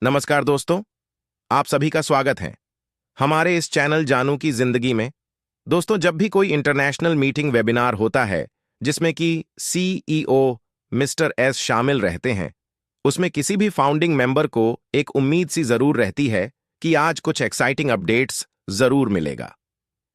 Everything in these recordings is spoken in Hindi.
नमस्कार दोस्तों, आप सभी का स्वागत है हमारे इस चैनल जानू की जिंदगी में। दोस्तों, जब भी कोई इंटरनेशनल मीटिंग वेबिनार होता है जिसमें कि सीईओ मिस्टर एस शामिल रहते हैं, उसमें किसी भी फाउंडिंग मेंबर को एक उम्मीद सी जरूर रहती है कि आज कुछ एक्साइटिंग अपडेट्स जरूर मिलेगा।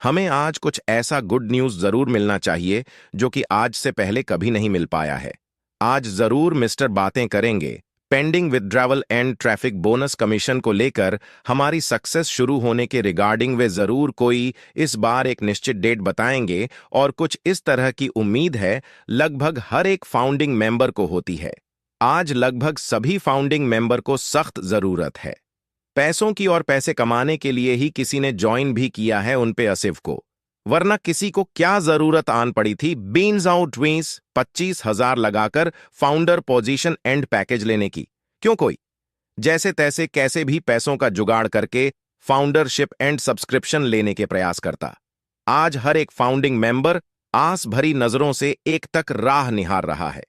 हमें आज कुछ ऐसा गुड न्यूज जरूर मिलना चाहिए जो कि आज से पहले कभी नहीं मिल पाया है। आज जरूर मिस्टर बातें करेंगे pending withdrawal and traffic bonus commission को लेकर हमारी सक्सेस शुरू होने के रिगार्डिंग वे जरूर कोई इस बार एक निश्चित डेट बताएंगे और कुछ इस तरह की उम्मीद है लगभग हर एक फाउंडिंग मेंबर को होती है। आज लगभग सभी फाउंडिंग मेंबर को सख्त जरूरत है पैसों की और पैसे कमाने के लिए ही किसी ने ज्वाइन भी किया है उन पे असिफ को, वरना किसी को क्या जरूरत आन पड़ी थी बीन्स आउट वींस 25,000 लगाकर फाउंडर पोजीशन एंड पैकेज लेने की। क्यों कोई जैसे तैसे कैसे भी पैसों का जुगाड़ करके फाउंडरशिप एंड सब्सक्रिप्शन लेने के प्रयास करता। आज हर एक फाउंडिंग मेंबर आस भरी नजरों से एक तक राह निहार रहा है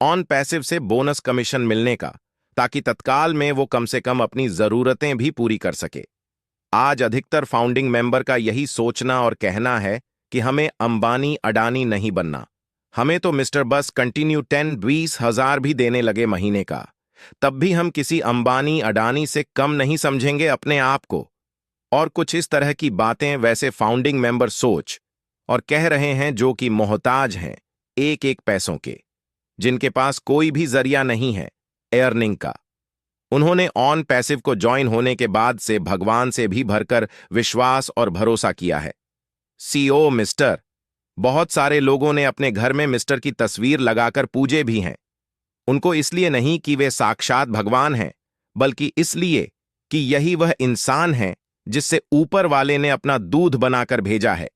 ऑन पैसिव से बोनस कमीशन मिलने का, ताकि तत्काल में वो कम से कम अपनी जरूरतें भी पूरी कर सके। आज अधिकतर फाउंडिंग मेंबर का यही सोचना और कहना है कि हमें अंबानी अडानी नहीं बनना, हमें तो मिस्टर बस कंटिन्यू 10-20 हजार भी देने लगे महीने का, तब भी हम किसी अंबानी अडानी से कम नहीं समझेंगे अपने आप को। और कुछ इस तरह की बातें वैसे फाउंडिंग मेंबर सोच और कह रहे हैं जो कि मोहताज हैं एक एक पैसों के, जिनके पास कोई भी जरिया नहीं है अर्निंग का। उन्होंने ऑन पैसिव को ज्वाइन होने के बाद से भगवान से भी भरकर विश्वास और भरोसा किया है। सीओ मिस्टर, बहुत सारे लोगों ने अपने घर में मिस्टर की तस्वीर लगाकर पूजे भी हैं। उनको इसलिए नहीं कि वे साक्षात भगवान हैं, बल्कि इसलिए कि यही वह इंसान है जिससे ऊपर वाले ने अपना दूध बनाकर भेजा है।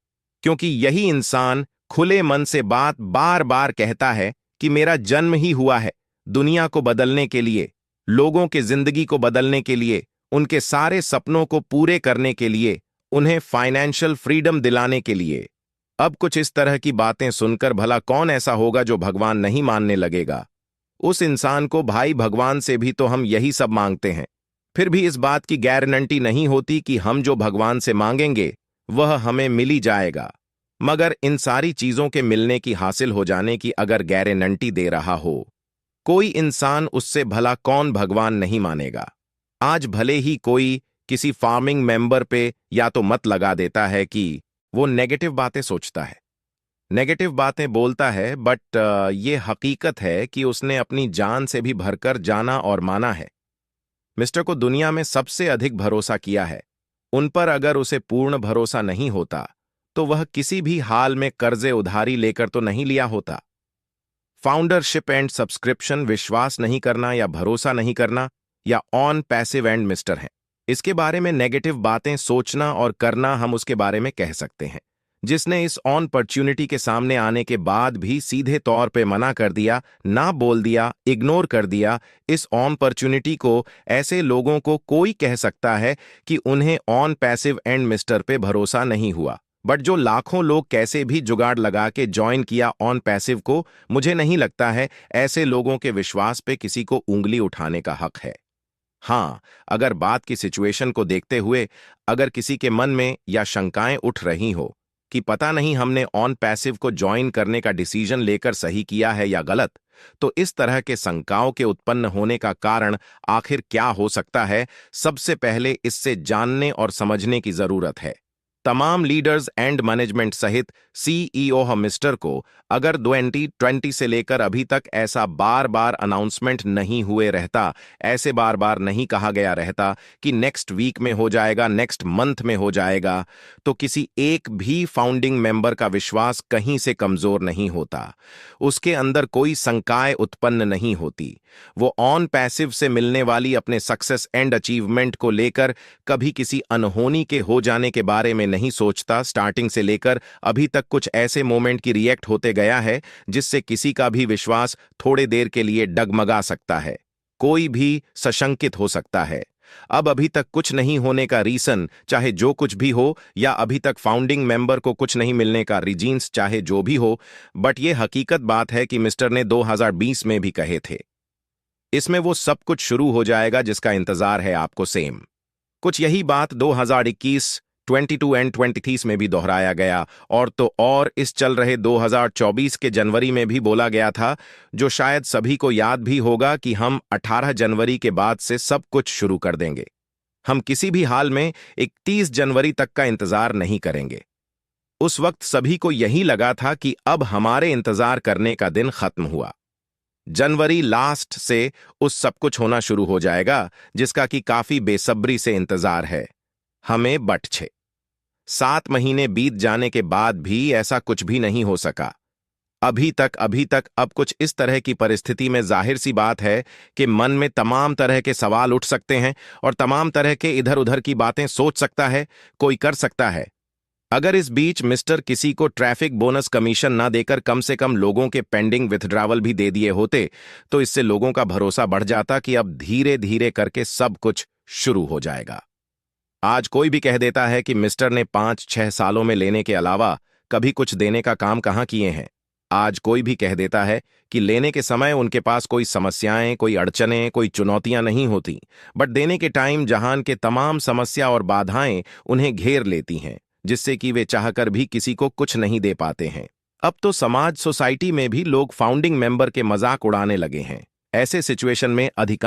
क्योंकि यही इंसान खुले मन से बात बार बार कहता है कि मेरा जन्म ही हुआ है दुनिया को बदलने के लिए, लोगों के जिंदगी को बदलने के लिए, उनके सारे सपनों को पूरे करने के लिए, उन्हें फाइनेंशियल फ्रीडम दिलाने के लिए। अब कुछ इस तरह की बातें सुनकर भला कौन ऐसा होगा जो भगवान नहीं मानने लगेगा? उस इंसान को भाई भगवान से भी तो हम यही सब मांगते हैं, फिर भी इस बात की गारंटी नहीं होती कि हम जो भगवान से मांगेंगे वह हमें मिल ही जाएगा। मगर इन सारी चीजों के मिलने की, हासिल हो जाने की अगर गारंटी दे रहा हो कोई इंसान, उससे भला कौन भगवान नहीं मानेगा? आज भले ही कोई किसी फार्मिंग मेंबर पे या तो मत लगा देता है कि वो नेगेटिव बातें सोचता है, नेगेटिव बातें बोलता है, बट ये हकीकत है कि उसने अपनी जान से भी भरकर जाना और माना है। मिस्टर को दुनिया में सबसे अधिक भरोसा किया है, उन पर अगर उसे पूर्ण भरोसा नहीं होता तो वह किसी भी हाल में कर्जे उधारी लेकर तो नहीं लिया होता। फाउंडरशिप एंड सब्सक्रिप्शन विश्वास नहीं करना या भरोसा नहीं करना या ऑन पैसिव एंड मिस्टर हैं, इसके बारे में नेगेटिव बातें सोचना और करना हम उसके बारे में कह सकते हैं, जिसने इस ऑन अपॉर्चुनिटी के सामने आने के बाद भी सीधे तौर पे मना कर दिया, ना बोल दिया, इग्नोर कर दिया। इस ऑन अपॉर्चुनिटी को ऐसे लोगों को कोई कह सकता है कि उन्हें ऑन पैसिव एंड मिस्टर पे भरोसा नहीं हुआ, बट जो लाखों लोग कैसे भी जुगाड़ लगा के ज्वाइन किया ऑन पैसिव को, मुझे नहीं लगता है ऐसे लोगों के विश्वास पे किसी को उंगली उठाने का हक है। हाँ, अगर बात की सिचुएशन को देखते हुए अगर किसी के मन में या शंकाएं उठ रही हो कि पता नहीं हमने ऑन पैसिव को ज्वाइन करने का डिसीजन लेकर सही किया है या गलत, तो इस तरह के शंकाओं के उत्पन्न होने का कारण आखिर क्या हो सकता है, सबसे पहले इससे जानने और समझने की जरूरत है। तमाम लीडर्स एंड मैनेजमेंट सहित सीईओ हम मिस्टर को अगर 2020 से लेकर अभी तक ऐसा बार बार अनाउंसमेंट नहीं हुए रहता, ऐसे बार बार नहीं कहा गया रहता कि नेक्स्ट वीक में हो जाएगा, नेक्स्ट मंथ में हो जाएगा, तो किसी एक भी फाउंडिंग मेंबर का विश्वास कहीं से कमजोर नहीं होता, उसके अंदर कोई शंकाएं उत्पन्न नहीं होती। वो ऑन पैसिव से मिलने वाली अपने सक्सेस एंड अचीवमेंट को लेकर कभी किसी अनहोनी के हो जाने के बारे में नहीं सोचता। स्टार्टिंग से लेकर अभी तक कुछ ऐसे मोमेंट की रिएक्ट होते गया है जिससे किसी का भी विश्वास थोड़े देर के लिए डगमगा सकता है, कोई भी सशंकित हो सकता है। अब अभी तक कुछ नहीं होने का रीजन चाहे जो कुछ भी हो, या अभी तक फाउंडिंग मेंबर को कुछ नहीं मिलने का रीजंस चाहे जो भी हो, बट ये हकीकत बात है कि मिस्टर ने 2020 में भी कहे थे इसमें वो सब कुछ शुरू हो जाएगा जिसका इंतजार है आपको सेम। कुछ यही बात 2021, 22 एंड 23 में भी दोहराया गया, और तो और इस चल रहे 2024 के जनवरी में भी बोला गया था, जो शायद सभी को याद भी होगा कि हम 18 जनवरी के बाद से सब कुछ शुरू कर देंगे। हम किसी भी हाल में 31 जनवरी तक का इंतजार नहीं करेंगे। उस वक्त सभी को यही लगा था कि अब हमारे इंतजार करने का दिन खत्म हुआ। जनवरी लास्ट से उस सब कुछ होना शुरू हो जाएगा जिसका कि काफी बेसब्री से इंतजार है। हमें बट 7 महीने बीत जाने के बाद भी ऐसा कुछ भी नहीं हो सका। अभी तक अब कुछ इस तरह की परिस्थिति में जाहिर सी बात है कि मन में तमाम तरह के सवाल उठ सकते हैं और तमाम तरह के इधर उधर की बातें सोच सकता है, कोई कर सकता है। अगर इस बीच मिस्टर किसी को ट्रैफिक बोनस कमीशन ना देकर कम से कम लोगों के पेंडिंग विथड्रावल भी दे दिए होते, तो इससे लोगों का भरोसा बढ़ जाता कि अब धीरे धीरे करके सब कुछ शुरू हो जाएगा। आज कोई भी कह देता है कि मिस्टर ने 5-6 सालों में लेने के अलावा कभी कुछ देने का काम कहाँ किए हैं। आज कोई भी कह देता है कि लेने के समय उनके पास कोई समस्याएं, कोई अड़चनें, कोई चुनौतियां नहीं होती, बट देने के टाइम जहान के तमाम समस्या और बाधाएं उन्हें घेर लेती हैं, जिससे कि वे चाहकर भी किसी को कुछ नहीं दे पाते हैं। अब तो समाज सोसाइटी में भी लोग फाउंडिंग मेंबर के मजाक उड़ाने लगे हैं। ऐसे सिचुएशन में अधिकांश